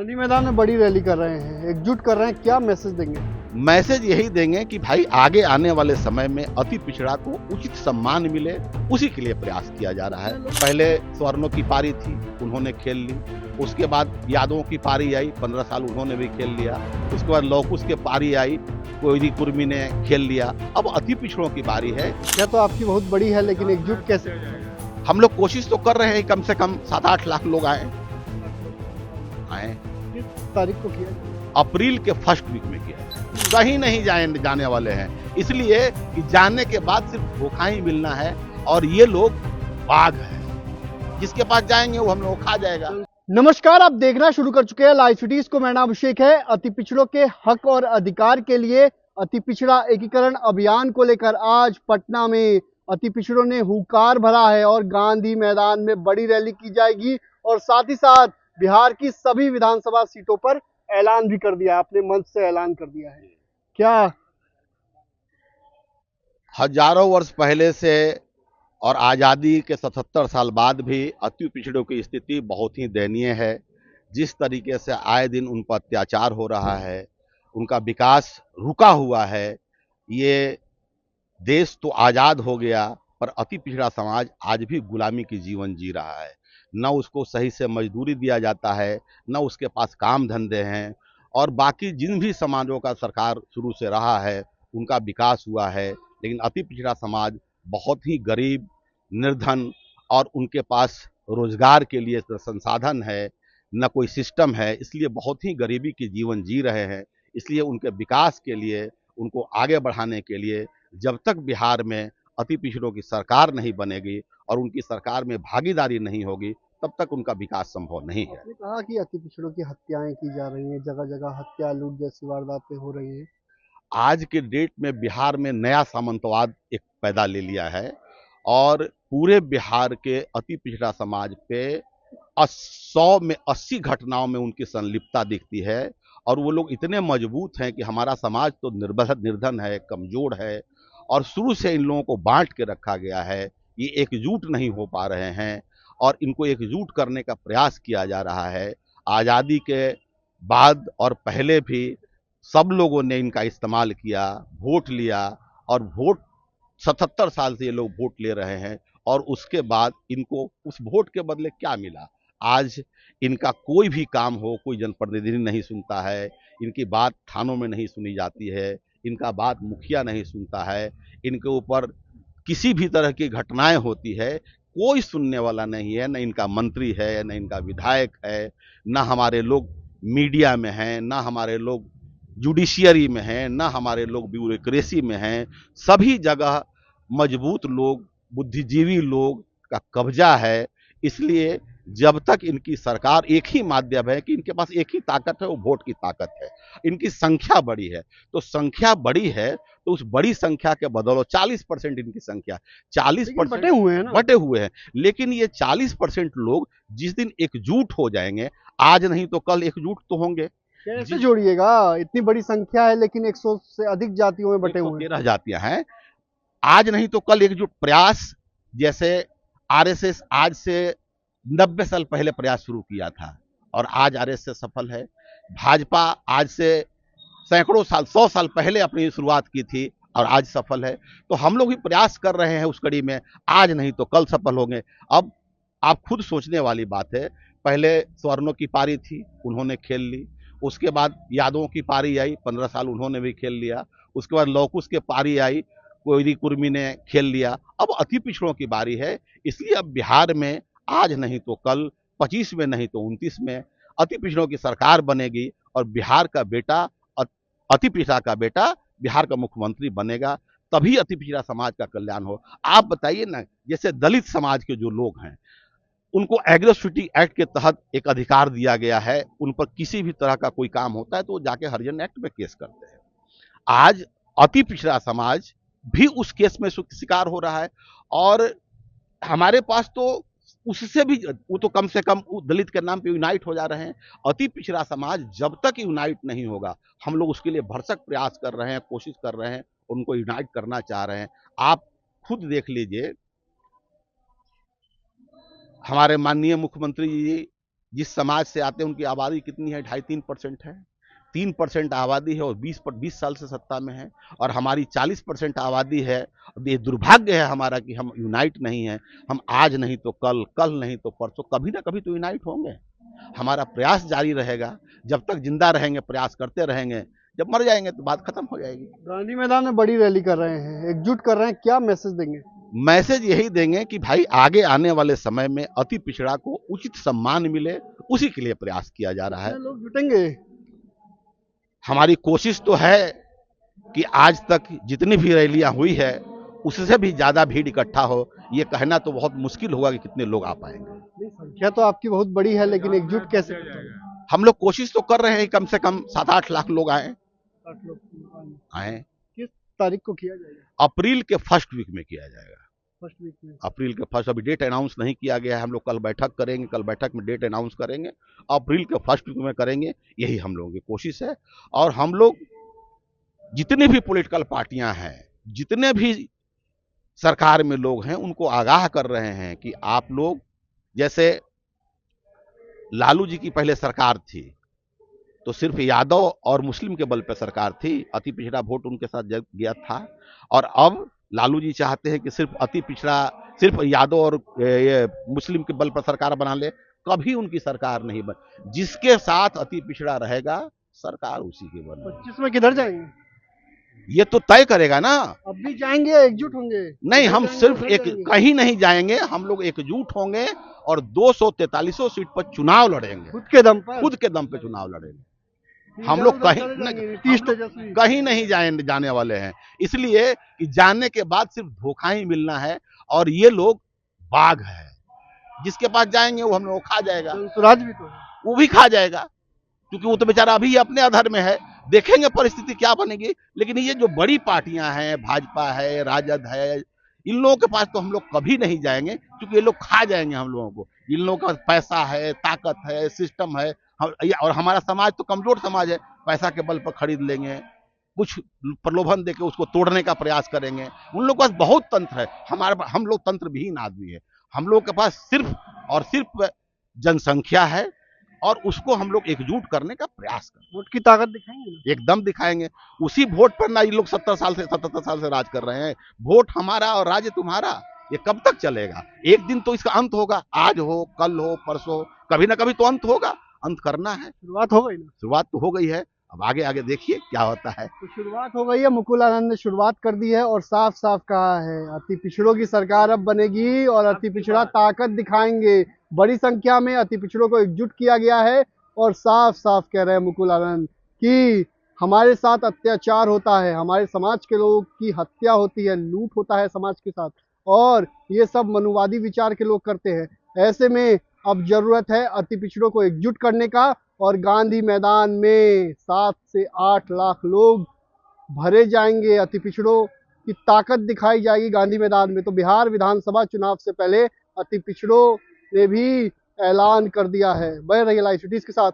गांधी मैदान में बड़ी रैली कर रहे हैं, एकजुट कर रहे हैं, क्या मैसेज देंगे? मैसेज यही देंगे कि भाई आगे आने वाले समय में अति पिछड़ा को उचित सम्मान मिले, उसी के लिए प्रयास किया जा रहा है। पहले स्वर्णों की पारी थी, उन्होंने खेल ली। उसके बाद यादवों की पारी आई, 15 साल उन्होंने भी खेल लिया। उसके बाद लौकुश की पारी आई, कोयरी कुर्मी ने खेल लिया। अब अति पिछड़ों की बारी है। क्या तो आपकी बहुत बड़ी है, लेकिन एकजुट कैसे? हम लोग कोशिश तो कर रहे हैं, कम से कम 7-8 लाख लोग आए। किस तारीख को किया? अप्रैल के फर्स्ट वीक में किया। कहीं नहीं जाने वाले हैं, इसलिए कि जाने के बाद सिर्फ धोखा ही मिलना है। और ये लोग बाघ हैं, जिसके पास जाएंगे वो हम लोग खा जाएगा। नमस्कार, आप देखना शुरू कर चुके हैं लाइव सिटीज को। मेरा नाम अभिषेक है। अति पिछड़ों के हक और अधिकार के लिए अति पिछड़ा एकीकरण अभियान को लेकर आज पटना में अति पिछड़ों ने हुंकार भरा है और गांधी मैदान में बड़ी रैली की जाएगी और साथ ही साथ बिहार की सभी विधानसभा सीटों पर ऐलान भी कर दिया है, अपने मंच से ऐलान कर दिया है। क्या हजारों वर्ष पहले से और आज़ादी के 77 साल बाद भी अति पिछड़ों की स्थिति बहुत ही दयनीय है। जिस तरीके से आए दिन उन पर अत्याचार हो रहा है, उनका विकास रुका हुआ है। ये देश तो आज़ाद हो गया, पर अति पिछड़ा समाज आज भी गुलामी की जीवन जी रहा है। न उसको सही से मजदूरी दिया जाता है, न उसके पास काम धंधे हैं। और बाकी जिन भी समाजों का सरकार शुरू से रहा है, उनका विकास हुआ है, लेकिन अति पिछड़ा समाज बहुत ही गरीब, निर्धन, और उनके पास रोजगार के लिए न संसाधन है, न कोई सिस्टम है। इसलिए बहुत ही गरीबी की जीवन जी रहे हैं। इसलिए उनके विकास के लिए, उनको आगे बढ़ाने के लिए, जब तक बिहार में अति पिछड़ों की सरकार नहीं बनेगी और उनकी सरकार में भागीदारी नहीं होगी, तब तक उनका विकास संभव नहीं है। आपने कहा कि अति पिछड़ों की हत्याएं की जा रही हैं, जगह जगह हत्या, लूट जैसी वारदातें हो रही हैं। आज के डेट में बिहार में नया सामंतवाद एक पैदा ले लिया है और पूरे बिहार के अति पिछड़ा समाज पे 100 में 80 घटनाओं में उनकी संलिप्तता दिखती है। और वो लोग इतने मजबूत हैं कि हमारा समाज तो निर्धन है, कमजोर है, और शुरू से इन लोगों को बांट के रखा गया है। ये एकजुट नहीं हो पा रहे हैं और इनको एकजुट करने का प्रयास किया जा रहा है। आज़ादी के बाद और पहले भी सब लोगों ने इनका इस्तेमाल किया, वोट लिया, और वोट 77 साल से ये लोग वोट ले रहे हैं। और उसके बाद इनको उस वोट के बदले क्या मिला? आज इनका कोई भी काम हो, कोई जनप्रतिनिधि नहीं सुनता है, इनकी बात थानों में नहीं सुनी जाती है, इनका बात मुखिया नहीं सुनता है, इनके ऊपर किसी भी तरह की घटनाएं होती है, कोई सुनने वाला नहीं है। न इनका मंत्री है, न इनका विधायक है, न हमारे लोग मीडिया में हैं, न हमारे लोग जुडिशियरी में हैं, न हमारे लोग ब्यूरोक्रेसी में हैं। सभी जगह मजबूत लोग, बुद्धिजीवी लोग का कब्जा है। इसलिए जब तक इनकी सरकार, एक ही माध्यम है कि इनके पास एक ही ताकत है, वो वोट की ताकत है। इनकी संख्या बड़ी है, तो संख्या बड़ी है तो उस बड़ी संख्या के बदौलत 40% इनकी संख्या, 40% बटे हुए हैं ना। बटे हुए हैं। लेकिन ये 40% लोग जिस दिन एकजुट हो जाएंगे, आज नहीं तो कल एकजुट तो होंगे। कैसे जोड़िएगा? इतनी बड़ी संख्या है, लेकिन 100 से अधिक जातियों में बटे हुए हैं। 113 जातियां हैं। आज नहीं तो कल एकजुट प्रयास, जैसे आरएसएस आज से 90 साल पहले प्रयास शुरू किया था और आज आरएसएस सफल है। भाजपा आज से सैकड़ों साल, 100 साल पहले अपनी शुरुआत की थी और आज सफल है। तो हम लोग भी प्रयास कर रहे हैं उस कड़ी में, आज नहीं तो कल सफल होंगे। अब आप खुद सोचने वाली बात है, पहले स्वर्णों की पारी थी, उन्होंने खेल ली। उसके बाद यादवों की पारी आई, 15 साल उन्होंने भी खेल लिया। उसके बाद लौकुश की पारी आई, कोयरी कुर्मी ने खेल लिया। अब अति पिछड़ों की बारी है। इसलिए अब बिहार में आज नहीं तो कल, 25 में नहीं तो 29 में अति पिछड़ों की सरकार बनेगी और बिहार का बेटा, अति पिछड़ा का बेटा बिहार का मुख्यमंत्री बनेगा। तभी अति पिछड़ा समाज का कल्याण हो। आप बताइए ना, जैसे दलित समाज के जो लोग हैं, उनको एग्रोसिटी एक्ट के तहत एक अधिकार दिया गया है, उन पर किसी भी तरह का कोई काम होता है तो वो जाके हरिजन एक्ट में केस करते हैं। आज अति पिछड़ा समाज भी उस केस में शिकार हो रहा है। और हमारे पास तो उससे भी, वो तो कम से कम दलित के नाम पे यूनाइट हो जा रहे हैं। अति पिछड़ा समाज जब तक यूनाइट नहीं होगा, हम लोग उसके लिए भरसक प्रयास कर रहे हैं, कोशिश कर रहे हैं, उनको यूनाइट करना चाह रहे हैं। आप खुद देख लीजिए, हमारे माननीय मुख्यमंत्री जी जिस समाज से आते हैं उनकी आबादी कितनी है, 2.5-3% है। 3% आबादी है और 20 साल से सत्ता में है, और हमारी 40% आबादी है। ये दुर्भाग्य है हमारा कि हम यूनाइट नहीं है। हम आज नहीं तो कल, कल नहीं तो परसों, कभी ना कभी तो यूनाइट होंगे। हमारा प्रयास जारी रहेगा, जब तक जिंदा रहेंगे प्रयास करते रहेंगे। जब मर जाएंगे तो बात खत्म हो जाएगी। गांधी मैदान में बड़ी रैली कर रहे हैं, एकजुट कर रहे हैं, क्या मैसेज देंगे? मैसेज यही देंगे कि भाई आगे आने वाले समय में अति पिछड़ा को उचित सम्मान मिले, उसी के लिए प्रयास किया जा रहा है। लोग जुटेंगे। हमारी कोशिश तो है कि आज तक जितनी भी रैलियां हुई है उससे भी ज्यादा भीड़ इकट्ठा हो। ये कहना तो बहुत मुश्किल होगा कि कितने लोग आ पाएंगे। संख्या तो आपकी बहुत बड़ी है, लेकिन एकजुट कैसे? हम लोग कोशिश तो कर रहे हैं कम से कम 7-8 लाख लोग आए। किस तारीख को किया जाएगा? अप्रैल के फर्स्ट वीक में किया जाएगा। फर्स्ट वीक में? अप्रैल के फर्स्ट, अभी डेट अनाउंस नहीं किया गया है। हम लोग कल बैठक करेंगे, कल बैठक में डेट अनाउंस करेंगे। अप्रैल के फर्स्ट वीक में करेंगे, यही हम लोगों की कोशिश है। और हम लोग जितने भी पॉलिटिकल पार्टियां हैं, जितने भी सरकार में लोग हैं, उनको आगाह कर रहे हैं कि आप लोग, जैसे लालू जी की पहले सरकार थी तो सिर्फ यादव और मुस्लिम के बल पर सरकार थी, अति पिछड़ा वोट उनके साथ गया था। और अब लालू जी चाहते हैं कि सिर्फ अति पिछड़ा, सिर्फ यादव और ये मुस्लिम के बल पर सरकार बना ले। कभी उनकी सरकार नहीं बन, जिसके साथ अति पिछड़ा रहेगा सरकार उसी के बने। 25 में किधर जाएंगे? ये तो तय करेगा ना। अब भी जाएंगे, एकजुट होंगे? नहीं, हम सिर्फ एक कहीं नहीं जाएंगे, हम लोग एकजुट होंगे और 243 सीट पर चुनाव लड़ेंगे। खुद के दम पर? खुद के दम पे चुनाव लड़ेंगे। हम लोग कहीं नहीं जाने वाले हैं, इसलिए कि जाने के बाद सिर्फ धोखा ही मिलना है। और ये लोग बाघ है, जिसके पास जाएंगे वो हम लोग खा जाएगा। स्वराज भी तो है, वो भी खा जाएगा, क्योंकि वो तो बेचारा अभी अपने अधर में है। देखेंगे परिस्थिति क्या बनेगी। लेकिन ये जो बड़ी पार्टियां हैं, भाजपा है, राजद है, इन लोगों के पास तो हम लोग कभी नहीं जाएंगे, क्योंकि ये लोग खा जाएंगे हम लोगों को। इन लोगों का पैसा है, ताकत है, सिस्टम है। और हमारा समाज तो कमजोर समाज है, पैसा के बल पर खरीद लेंगे, कुछ प्रलोभन देके उसको तोड़ने का प्रयास करेंगे। उन लोगों के पास बहुत तंत्र है, हम लोग तंत्र विहीन आदमी है। हम लोगों के पास सिर्फ और सिर्फ जनसंख्या है, और उसको हम लोग एकजुट करने का प्रयास करें। वोट की ताकत दिखाएंगे? एकदम दिखाएंगे। उसी वोट पर ना ये लोग 77 साल से राज कर रहे हैं। वोट हमारा और राज्य तुम्हारा, ये कब तक चलेगा? एक दिन तो इसका अंत होगा, आज हो, कल हो, परसों, कभी ना कभी तो अंत होगा। अंत करना है। शुरुआत हो गई ना? शुरुआत तो हो गई है, अब आगे आगे देखिए क्या होता है। तो शुरुआत हो गई है, मुकुल आनंद ने शुरुआत कर दी है और साफ साफ कहा है अति पिछड़ों की सरकार अब बनेगी और अति पिछड़ा ताकत दिखाएंगे। बड़ी संख्या में अति पिछड़ों को एकजुट किया गया है और साफ साफ कह रहे हैं मुकुल आनंद कि हमारे साथ अत्याचार होता है, हमारे समाज के लोगों की हत्या होती है, लूट होता है समाज के साथ, और ये सब मनुवादी विचार के लोग करते हैं। ऐसे में अब जरूरत है अति पिछड़ों को एकजुट करने का, और गांधी मैदान में 7 से 8 लाख लोग भरे जाएंगे। अति पिछड़ों की ताकत दिखाई जाएगी गांधी मैदान में। तो बिहार विधानसभा चुनाव से पहले अति पिछड़ों ने भी ऐलान कर दिया है। बने रहिए लाइव सिटीज के साथ।